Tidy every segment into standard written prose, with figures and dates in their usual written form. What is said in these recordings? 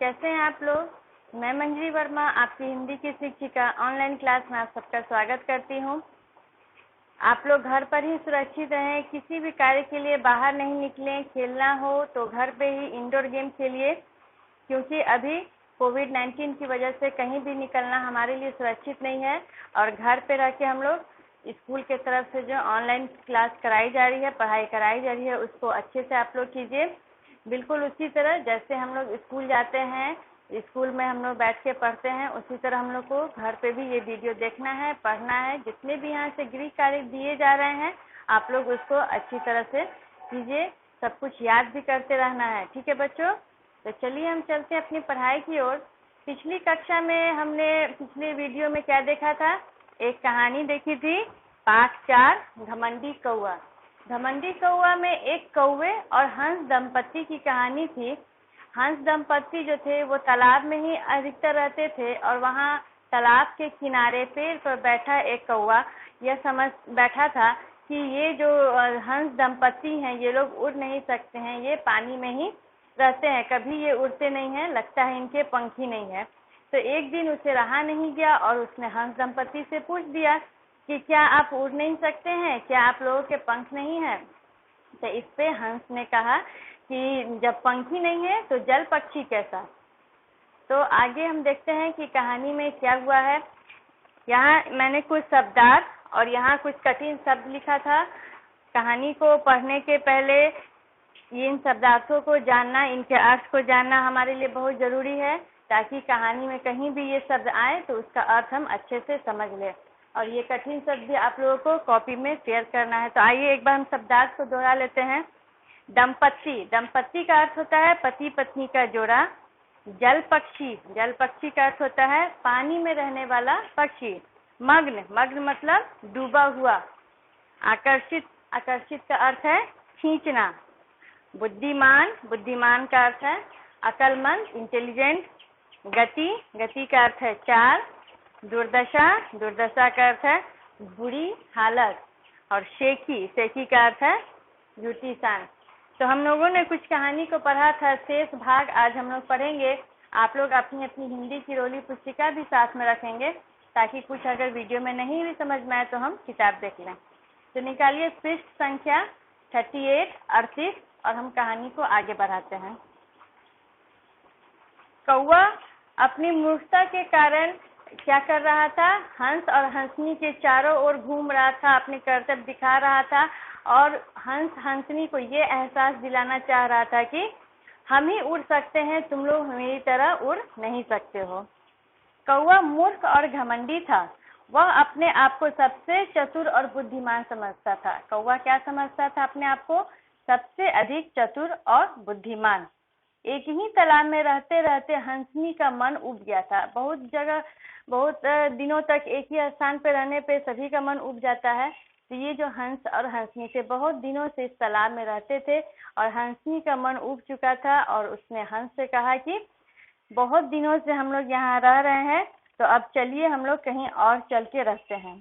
कैसे हैं आप लोग। मैं मंजरी वर्मा आपकी हिंदी की शिक्षिका ऑनलाइन क्लास में आप सबका स्वागत करती हूं। आप लोग घर पर ही सुरक्षित रहें, किसी भी कार्य के लिए बाहर नहीं निकलें। खेलना हो तो घर पे ही इंडोर गेम खेलिए, क्योंकि अभी कोविड-19 की वजह से कहीं भी निकलना हमारे लिए सुरक्षित नहीं है। और घर पे रह के हम लोग स्कूल के तरफ से जो ऑनलाइन क्लास कराई जा रही है, पढ़ाई कराई जा रही है, उसको अच्छे से आप लोग कीजिए। बिल्कुल उसी तरह जैसे हम लोग स्कूल जाते हैं, स्कूल में हम लोग बैठ के पढ़ते हैं, उसी तरह हम लोग को घर पे भी ये वीडियो देखना है, पढ़ना है। जितने भी यहाँ से गृह कार्य दिए जा रहे हैं आप लोग उसको अच्छी तरह से कीजिए, सब कुछ याद भी करते रहना है। ठीक है बच्चों, तो चलिए हम चलते हैं अपनी पढ़ाई की ओर। पिछली कक्षा में हमने पिछले वीडियो में क्या देखा था, एक कहानी देखी थी, पाठ 4 घमंडी कौआ। घमंडी कौआ में एक कौवे और हंस दंपत्ति की कहानी थी। हंस दंपत्ति जो थे वो तालाब में ही अधिकतर रहते थे, और वहाँ तालाब के किनारे पेड़ पर बैठा एक कौआ यह समझ बैठा था कि ये जो हंस दंपत्ति हैं ये लोग उड़ नहीं सकते हैं, ये पानी में ही रहते हैं, कभी ये उड़ते नहीं हैं, लगता है इनके पंख ही नहीं है। तो एक दिन उसे रहा नहीं गया और उसने हंस दंपत्ति से पूछ दिया कि क्या आप उड़ नहीं सकते हैं, क्या आप लोगों के पंख नहीं हैं। तो इस पे हंस ने कहा कि जब पंख ही नहीं है तो जल पक्षी कैसा। तो आगे हम देखते हैं कि कहानी में क्या हुआ है। यहाँ मैंने कुछ शब्दार्थ और यहाँ कुछ कठिन शब्द लिखा था। कहानी को पढ़ने के पहले इन शब्दार्थों को जानना, इनके अर्थ को जानना हमारे लिए बहुत जरूरी है, ताकि कहानी में कहीं भी ये शब्द आए तो उसका अर्थ हम अच्छे से समझ लें। और ये कठिन शब्द भी आप लोगों को कॉपी में शेयर करना है। तो आइए एक बार हम शब्दार्थ को दोहरा लेते हैं। दंपत्ति, दंपत्ति का अर्थ होता है पति पत्नी का जोड़ा। जल पक्षी, जल पक्षी का अर्थ होता है पानी में रहने वाला पक्षी। मग्न, मग्न मतलब डूबा हुआ। आकर्षित, आकर्षित का अर्थ है खींचना। बुद्धिमान, बुद्धिमान का अर्थ है अक्लमंद, इंटेलिजेंट। गति, गति का अर्थ है चाल। दुर्दशा, दुर्दशा का अर्थ है बुरी हालत। और शेखी, शेखी का अर्थ है ब्यूटीशियन। तो हम लोगों ने कुछ कहानी को पढ़ा था, शेष भाग आज हम लोग पढ़ेंगे। आप लोग अपनी अपनी हिंदी की रोली पुस्तिका भी साथ में रखेंगे, ताकि कुछ अगर वीडियो में नहीं भी समझ में आए तो हम किताब देख लें। तो निकालिए पृष्ठ संख्या 38, 38 और हम कहानी को आगे बढ़ाते हैं। कौवा अपनी मूर्खता के कारण क्या कर रहा था, हंस और हंसनी के चारों ओर घूम रहा था, अपने कर्तव्य दिखा रहा था, और हंस हंसनी को ये एहसास दिलाना चाह रहा था कि हम ही उड़ सकते हैं, तुम लोग मेरी तरह उड़ नहीं सकते हो। कौवा मूर्ख और घमंडी था। वह अपने आप को सबसे चतुर और बुद्धिमान समझता था। कौवा क्या समझता था अपने आप को, सबसे अधिक चतुर और बुद्धिमान। एक ही तालाब में रहते रहते हंसनी का मन उब गया था। बहुत जगह बहुत दिनों तक एक ही स्थान पर रहने पे सभी का मन उब जाता है। तो ये जो हंस और हंसनी थे बहुत दिनों से इस तालाब में रहते थे, और हंसनी का मन उब चुका था, और उसने हंस से कहा कि बहुत दिनों से हम लोग यहाँ रह रहे हैं, तो अब चलिए हम लोग कहीं और चल के रहते हैं।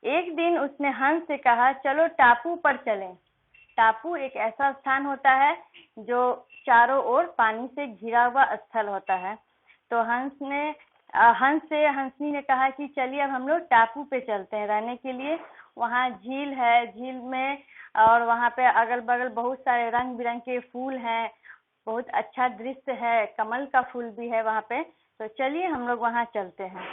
एक दिन उसने हंस से कहा, चलो टापू पर चलें। टापू एक ऐसा स्थान होता है जो चारों ओर पानी से घिरा हुआ स्थल होता है। तो हंस से हंसनी ने कहा कि चलिए अब हम लोग टापू पे चलते हैं रहने के लिए। वहाँ झील है, झील में और वहाँ पे अगल बगल बहुत सारे रंग बिरंग के फूल हैं, बहुत अच्छा दृश्य है, कमल का फूल भी है वहाँ पे। तो चलिए हम लोग वहाँ चलते हैं।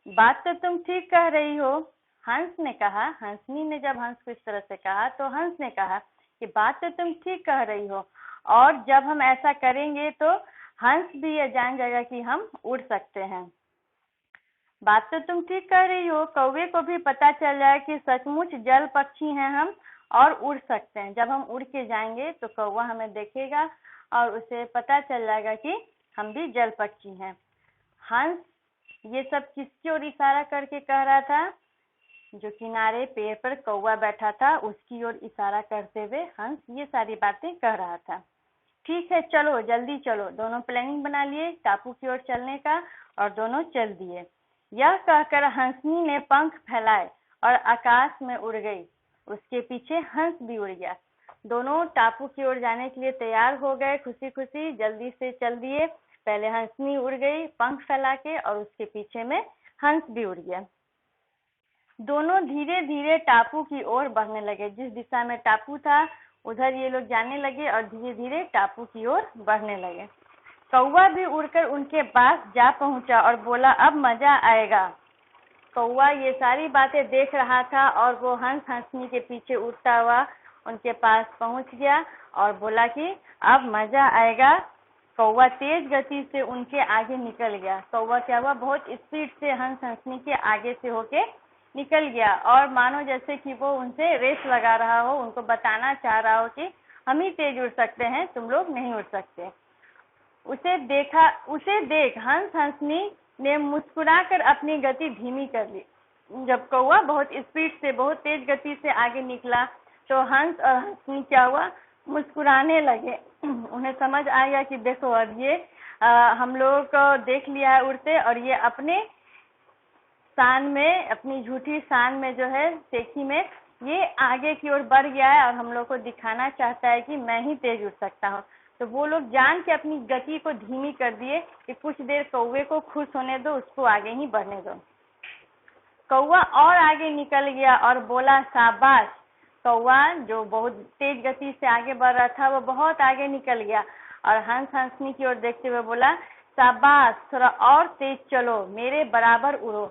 बात तो तुम ठीक कह रही हो, हंस ने कहा। हंसनी ने जब हंस को इस तरह से कहा तो हंस ने कहा कि बात तो तुम ठीक कह रही हो, और जब हम ऐसा करेंगे तो हंस भी ये जान जाएगा कि हम उड़ सकते हैं। बात तो तुम ठीक कह रही हो, कौवे को भी पता चल जाए कि सचमुच जल पक्षी हैं हम और उड़ सकते हैं। जब हम उड़ के जाएंगे तो कौवा हमें देखेगा और उसे पता चल जाएगा कि हम भी जल पक्षी हैं। हंस ये सब किसकी ओर इशारा करके कह रहा था, जो किनारे पेड़ पर कौवा बैठा था उसकी ओर इशारा करते हुए हंस ये सारी बातें कह रहा था। ठीक है चलो जल्दी चलो। दोनों प्लानिंग बना लिए टापू की ओर चलने का, और दोनों चल दिए। यह कहकर हंसनी ने पंख फैलाए और आकाश में उड़ गई। उसके पीछे हंस भी उड़ गया। दोनों टापू की ओर जाने के लिए तैयार हो गए। खुशी खुशी जल्दी से चल दिए। पहले हंसनी उड़ गई पंख फैला के और उसके पीछे में हंस भी उड़ गया। दोनों धीरे धीरे टापू की ओर बढ़ने लगे। जिस दिशा में टापू था उधर ये लोग जाने लगे और धीरे धीरे टापू की ओर बढ़ने लगे। कौवा भी उड़कर उनके पास जा पहुंचा और बोला, अब मजा आएगा। कौवा ये सारी बातें देख रहा था और वो हंस हंसनी के पीछे उड़ता हुआ उनके पास पहुंच गया और बोला कि अब मजा आएगा। कौवा तेज गति से उनके आगे निकल गया। कौवा क्या हुआ, बहुत स्पीड से हंस हंसनी के आगे से होके निकल गया और मानो जैसे कि वो उनसे रेस लगा रहा हो, उनको बताना चाह रहा हो कि हम ही तेज उड़ सकते हैं, तुम लोग नहीं उड़ सकते। उसे देख हंस हंसनी ने मुस्कुराकर अपनी गति धीमी कर ली। जब कौवा बहुत स्पीड से, बहुत तेज गति से आगे निकला तो हंस और हंसनी क्या हुआ, मुस्कुराने लगे। उन्हें समझ आ गया कि देखो अब ये हम लोगों को देख लिया है उड़ते, और ये अपने शान में, अपनी झूठी शान में जो है सेखी में ये आगे की ओर बढ़ गया है और हम लोग को दिखाना चाहता है कि मैं ही तेज उड़ सकता हूँ। तो वो लोग जान के अपनी गति को धीमी कर दिए कि कुछ देर कौवे को खुश होने दो, उसको आगे ही बढ़ने दो। कौवा और आगे निकल गया और बोला, शाबाश। कौवा जो बहुत तेज गति से आगे बढ़ रहा था वो बहुत आगे निकल गया और हंस हंसनी की ओर देखते हुए बोला, शाबाश, थोड़ा और तेज चलो, मेरे बराबर उड़ो।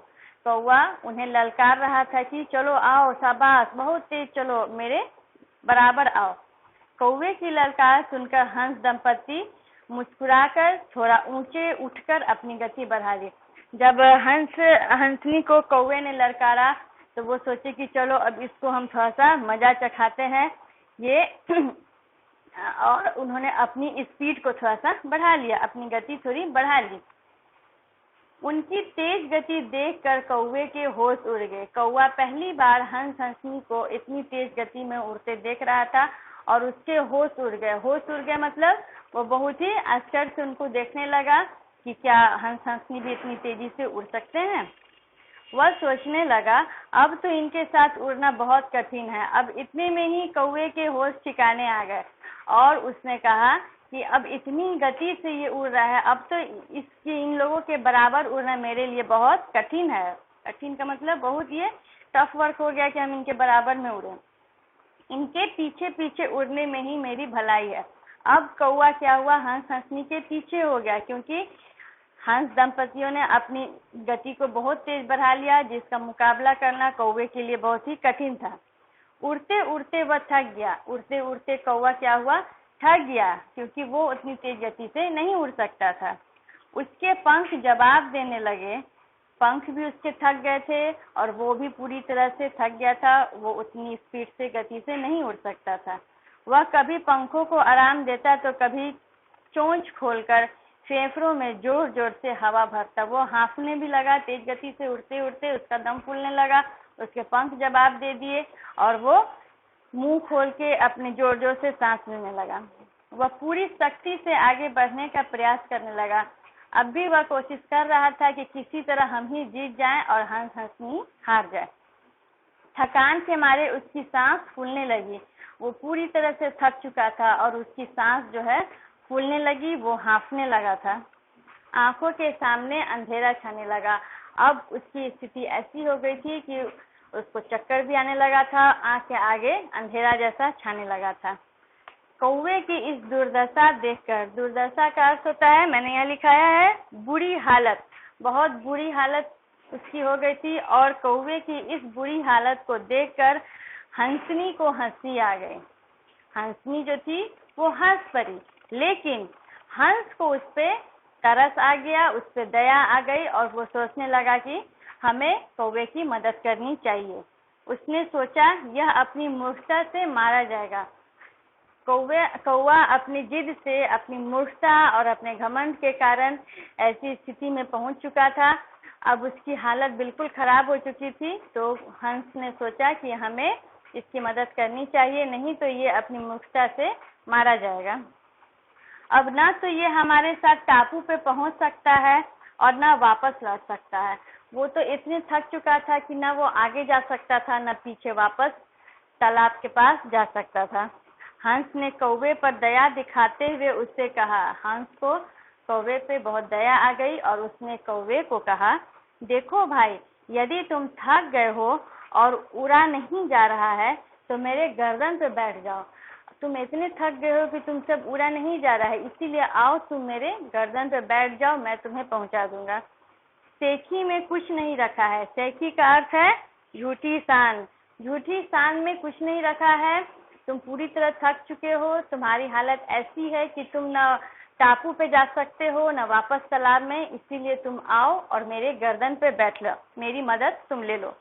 कौवा उन्हें ललकार रहा था कि चलो आओ, शाबाश, बहुत तेज चलो, मेरे बराबर आओ। कौवे की ललकार सुनकर हंस दंपत्ति मुस्कुराकर थोड़ा ऊंचे उठकर अपनी गति बढ़ा ली। जब हंसनी को कौवे ने ललकारा तो वो सोचे कि चलो अब इसको हम थोड़ा सा मजा चखाते हैं ये और उन्होंने अपनी स्पीड को थोड़ा सा बढ़ा लिया, अपनी गति थोड़ी बढ़ा ली। उनकी तेज गति देखकर कौवे के होश उड़ गए। कौवा पहली बार हंस हंसनी को इतनी तेज गति में उड़ते देख रहा था और उसके होश उड़ गए। होश उड़ गए मतलब वो बहुत ही आश्चर्य से उनको देखने लगा कि क्या हंस हंसनी भी इतनी तेजी से उड़ सकते हैं। वह सोचने लगा, अब तो इनके साथ उड़ना बहुत कठिन है। अब इतने में ही कौवे के होश ठिकाने आ गए और उसने कहा कि अब इतनी गति से ये उड़ रहा है, अब तो इन लोगों के बराबर उड़ना मेरे लिए बहुत कठिन है। कठिन का मतलब बहुत ये टफ वर्क हो गया कि हम इनके बराबर में उड़े। इनके पीछे पीछे उड़ने में ही मेरी भलाई है। अब कौवा क्या हुआ, हंस हंसनी के पीछे हो गया क्योंकि हंस दंपतियों ने अपनी गति को बहुत तेज बढ़ा लिया, जिसका मुकाबला करना कौवे के लिए बहुत ही कठिन था। उड़ते उड़ते वह थक गया। उड़ते उड़ते कौवा क्या हुआ, थक गया क्योंकि वो उतनी तेज गति से नहीं उड़ सकता था। उसके पंख जवाब देने लगे। पंख भी उसके थक गए थे और वो भी पूरी तरह से थक गया था। वो उतनी स्पीड से गति से नहीं उड़ सकता था। वह कभी पंखों को आराम देता तो कभी चोंच खोलकर फेफड़ों में जोर जोर से हवा भरता। वो हाँफने भी लगा, तेज गति से उड़ते उड़ते उसका दम फूलने लगा। उसके पंख जवाब दे दिए और वो मुंह खोल के अपने जोर जोर से सांस लेने लगा। वह पूरी शक्ति से आगे बढ़ने का प्रयास करने लगा। अब भी वह कोशिश कर रहा था कि किसी तरह हम ही जीत जाएं और हंस हंसनी हार जाए। थकान के मारे उसकी सांस फूलने लगी। वो पूरी तरह से थक चुका था और उसकी सांस जो है फूलने लगी, वो हाँफने लगा था। आंखों के सामने अंधेरा छाने लगा। अब उसकी स्थिति ऐसी हो गई थी कि उसको चक्कर भी आने लगा था। आंख के आगे अंधेरा जैसा छाने लगा था। कौवे की इस दुर्दशा देखकर, दुर्दशा का अर्थ होता है, मैंने यहाँ लिखाया है बुरी हालत, बहुत बुरी हालत उसकी हो गई थी। और कौवे की इस बुरी हालत को देखकर हंसनी को हंसी आ गई। हंसनी जो थी वो हंस पड़ी, लेकिन हंस को उस पे तरस आ गया, उस पे दया आ गई और वो सोचने लगा कि हमें कौवे की मदद करनी चाहिए। उसने सोचा यह अपनी मूर्खता से मारा जाएगा। कौवा अपनी जिद से, अपनी मूर्खता और अपने घमंड के कारण ऐसी स्थिति में पहुंच चुका था। अब उसकी हालत बिल्कुल खराब हो चुकी थी। तो हंस ने सोचा कि हमें इसकी मदद करनी चाहिए, नहीं तो ये अपनी मूर्खता से मारा जाएगा। अब ना तो ये हमारे साथ टापू पे पहुंच सकता है और ना वापस लौट सकता है। वो तो इतने थक चुका था कि ना वो आगे जा सकता था, ना पीछे वापस तालाब के पास जा सकता था। हंस ने कौवे पर दया दिखाते हुए उससे कहा। हंस को कौवे पे बहुत दया आ गई और उसने कौवे को कहा, देखो भाई, यदि तुम थक गए हो और उड़ा नहीं जा रहा है तो मेरे गर्दन पे बैठ जाओ। तुम इतने थक गए हो कि तुमसे उड़ा नहीं जा रहा है, इसीलिए आओ तुम मेरे गर्दन पे बैठ जाओ, मैं तुम्हें पहुंचा दूंगा। सेखी में कुछ नहीं रखा है। सेखी का अर्थ है झूठी शान। झूठी शान में कुछ नहीं रखा है। तुम पूरी तरह थक चुके हो, तुम्हारी हालत ऐसी है कि तुम न टापू पे जा सकते हो न वापस तालाब में, इसीलिए तुम आओ और मेरे गर्दन पे बैठ लो, मेरी मदद तुम ले लो।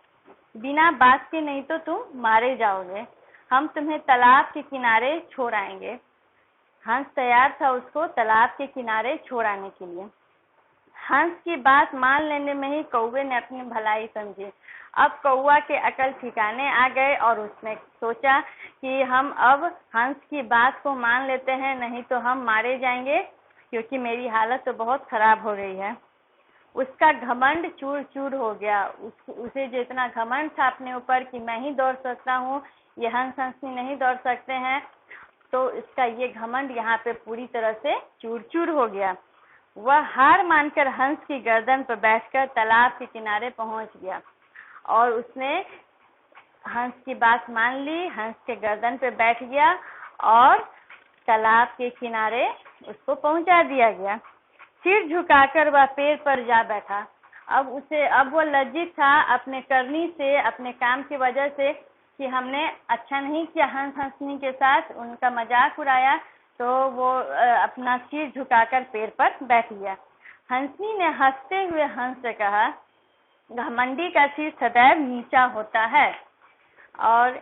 बिना बात के नहीं तो तुम मारे जाओगे। हम तुम्हें तालाब के किनारे छोड़ आएंगे। हंस तैयार था उसको तालाब के किनारे छोड़ आने के लिए। हंस की बात मान लेने में ही कौवे ने अपनी भलाई समझी। अब कौवा के अकल ठिकाने आ गए और उसने सोचा कि हम अब हंस की बात को मान लेते हैं, नहीं तो हम मारे जाएंगे, क्योंकि मेरी हालत तो बहुत खराब हो गई है। उसका घमंड चूर चूर हो गया। उसे जितना घमंड था अपने ऊपर कि मैं ही दौड़ सकता हूँ, ये हंस हंसनी नहीं दौड़ सकते हैं, तो इसका ये घमंड यहाँ पे पूरी तरह से चूर चूर हो गया। वह हार मानकर हंस की गर्दन पर बैठकर तालाब के किनारे पहुंच गया और उसने हंस की बात मान ली, हंस के गर्दन पे बैठ गया और तालाब के किनारे उसको पहुंचा दिया गया। सिर झुकाकर वह पेड़ पर जा बैठा। अब वो लज्जित था अपने करनी से, अपने काम की वजह से कि हमने अच्छा नहीं किया हंस हंसनी के साथ, उनका मजाक उड़ाया, तो वो अपना सिर झुकाकर पेड़ पर बैठ गया। हंसनी ने हंसते हुए हंस से कहा, घमंडी का सिर सदैव नीचा होता है। और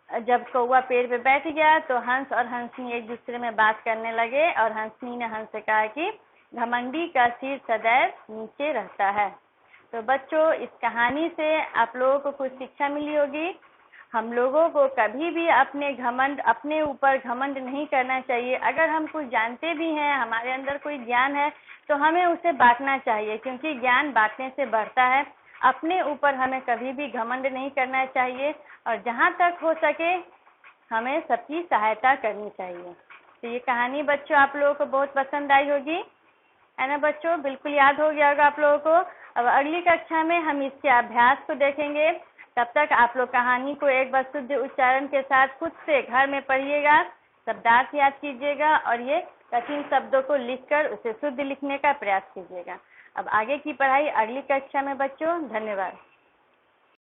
जब कौवा पेड़ पे बैठ गया तो हंस और हंसनी एक दूसरे में बात करने लगे और हंसनी ने हंस से कहा कि घमंडी का सिर सदैव नीचे रहता है। तो बच्चों, इस कहानी से आप लोगों को कुछ शिक्षा मिली होगी। हम लोगों को कभी भी अपने ऊपर घमंड नहीं करना चाहिए। अगर हम कुछ जानते भी हैं, हमारे अंदर कोई ज्ञान है, तो हमें उसे बांटना चाहिए, क्योंकि ज्ञान बांटने से बढ़ता है। अपने ऊपर हमें कभी भी घमंड नहीं करना चाहिए और जहाँ तक हो सके हमें सबकी सहायता करनी चाहिए। तो ये कहानी बच्चों आप लोगों को बहुत पसंद आई होगी, है ना बच्चों? बिल्कुल याद हो गया होगा आप लोगों को। अब अगली कक्षा में हम इसके अभ्यास को देखेंगे। तब तक आप लोग कहानी को एक बार शुद्ध उच्चारण के साथ खुद से घर में पढ़िएगा, शब्दार्थ याद कीजिएगा और ये कठिन शब्दों को लिखकर उसे शुद्ध लिखने का प्रयास कीजिएगा। अब आगे की पढ़ाई अगली कक्षा में बच्चों। धन्यवाद।